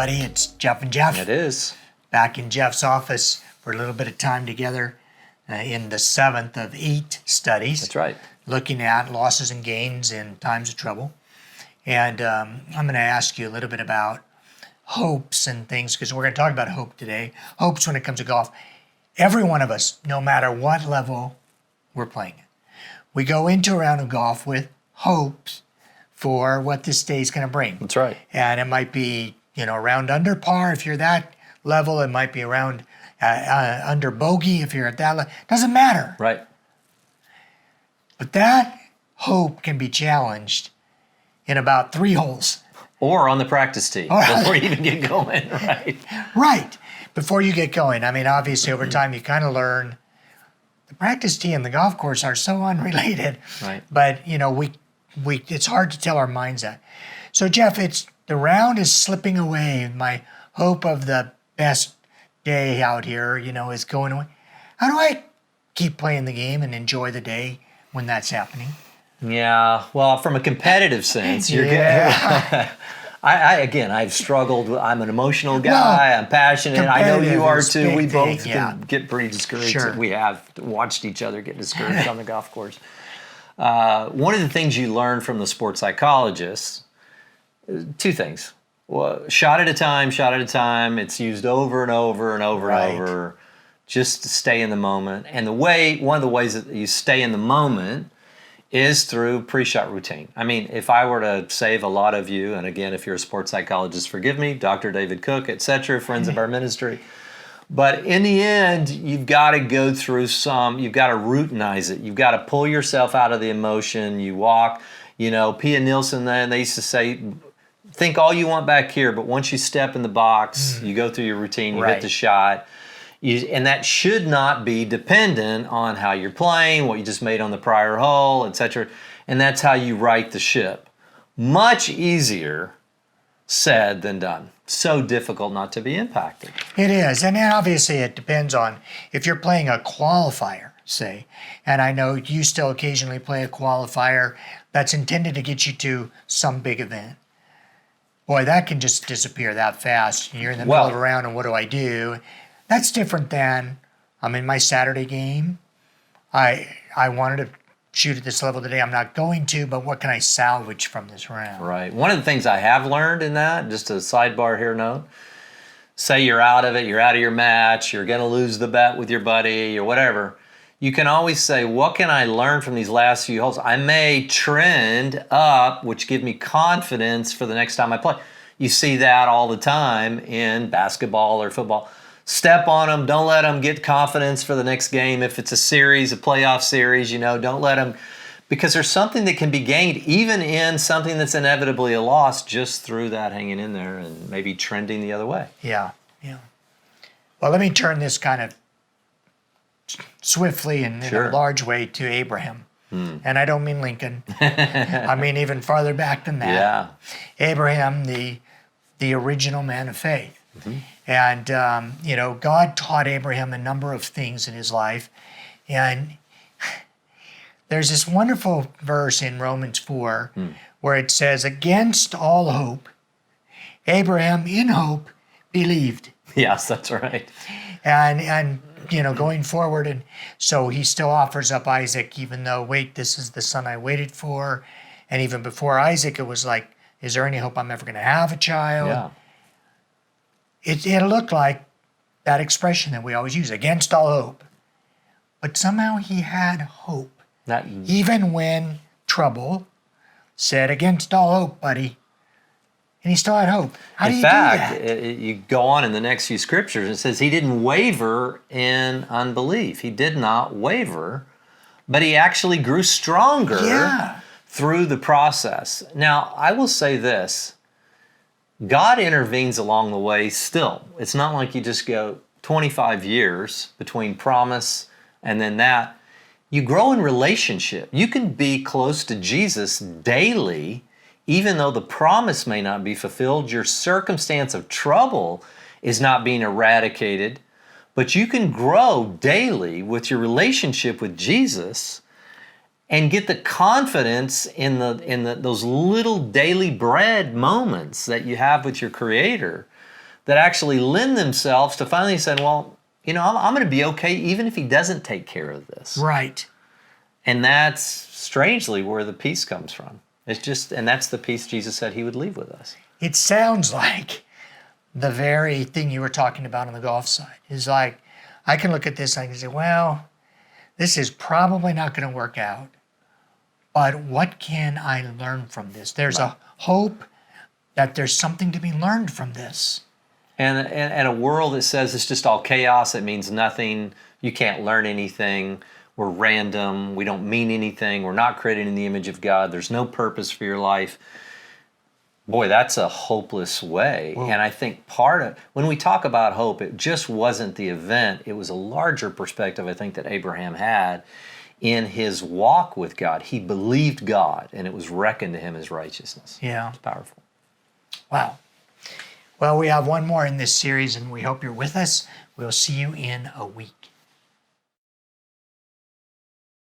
everybody. It's Jeff and Jeff. It is. Back in Jeff's office for a little bit of time together in the 7th of 8 studies. That's right. Looking at losses and gains in times of trouble. And I'm going to ask you a little bit about hopes and things, because we're going to talk about hope today. Hopes when it comes to golf. Every one of us, no matter what level we're playing at, we go into a round of golf with hopes for what this day is going to bring. That's right. And it might be, around under par if you're that level. It might be around under bogey if you're at that level. Doesn't matter. Right. But that hope can be challenged in about 3 holes. Or on the practice tee before you even get going, right? Right. Before you get going. I mean, obviously, over time, you kind of learn the practice tee and the golf course are so unrelated. Right. But, we it's hard to tell our minds that. So, Jeff, the round is slipping away. My hope of the best day out here, is going away. How do I keep playing the game and enjoy the day when that's happening? Yeah, well, from a competitive sense, you're I've struggled. I'm an emotional guy. I'm passionate. I know you are too. We both can get pretty discouraged. Sure. We have watched each other get discouraged on the golf course. One of the things you learn from the sports psychologists, 2 things. Well, shot at a time. It's used over and over and over and over, just to stay in the moment. And one of the ways that you stay in the moment is through pre-shot routine. I mean, if I were to save a lot of you, and again, if you're a sports psychologist, forgive me, Dr. David Cook, etc., friends of our ministry. But in the end, you've got to go through you've got to routinize it. You've got to pull yourself out of the emotion. You walk, Pia Nielsen, they used to say, think all you want back here, but once you step in the box, you go through your routine, you hit the shot. And that should not be dependent on how you're playing, what you just made on the prior hole, etc. And that's how you right the ship. Much easier said than done. So difficult not to be impacted. It is. And then obviously it depends on if you're playing a qualifier, say, and I know you still occasionally play a qualifier that's intended to get you to some big event. Boy, that can just disappear that fast. You're in the middle of a round and what do I do? That's different than I'm in my Saturday game. I wanted to shoot at this level today. I'm not going to, but what can I salvage from this round? Right. One of the things I have learned in that, just a sidebar here note, say you're out of it, you're out of your match, you're going to lose the bet with your buddy or whatever. You can always say, what can I learn from these last few holes? I may trend up, which give me confidence for the next time I play. You see that all the time in basketball or football. Step on them. Don't let them get confidence for the next game. If it's a series, a playoff series, don't let them, because there's something that can be gained even in something that's inevitably a loss just through that hanging in there and maybe trending the other way. Yeah. Well, let me turn this kind of swiftly and in a large way to Abraham. And I don't mean Lincoln. I mean even farther back than that. Yeah. Abraham, the original man of faith. Mm-hmm. And, God taught Abraham a number of things in his life. And there's this wonderful verse in Romans 4 where it says, against all hope, Abraham in hope believed. Yes, that's right. And going forward, and so he still offers up Isaac, even though, this is the son I waited for. And even before Isaac, it was like, is there any hope I'm ever going to have a child? Yeah. It looked like that expression that we always use, against all hope. But somehow he had hope. Even when trouble said, against all hope, buddy. And he still had hope. How do you do that? In fact, you go on in the next few scriptures, it says he didn't waver in unbelief. He did not waver, but he actually grew stronger through the process. Now, I will say this. God intervenes along the way still. It's not like you just go 25 years between promise and then that. You grow in relationship. You can be close to Jesus daily, even though the promise may not be fulfilled. Your circumstance of trouble is not being eradicated, but you can grow daily with your relationship with Jesus and get the confidence in those little daily bread moments that you have with your Creator that actually lend themselves to finally saying, well, I'm going to be okay even if he doesn't take care of this. Right. And that's strangely where the peace comes from. And that's the peace Jesus said he would leave with us. It sounds like the very thing you were talking about on the golf side is like, I can look at this and I can say, well, this is probably not going to work out, but what can I learn from this? There's a hope that there's something to be learned from this. And a world that says it's just all chaos, it means nothing, you can't learn anything, we're random, we don't mean anything, we're not created in the image of God, there's no purpose for your life. Boy, that's a hopeless way. Whoa. And I think when we talk about hope, it just wasn't the event, it was a larger perspective I think that Abraham had in his walk with God. He believed God and it was reckoned to him as righteousness. Yeah. It's powerful. Wow. Well, we have one more in this series and we hope you're with us. We'll see you in a week.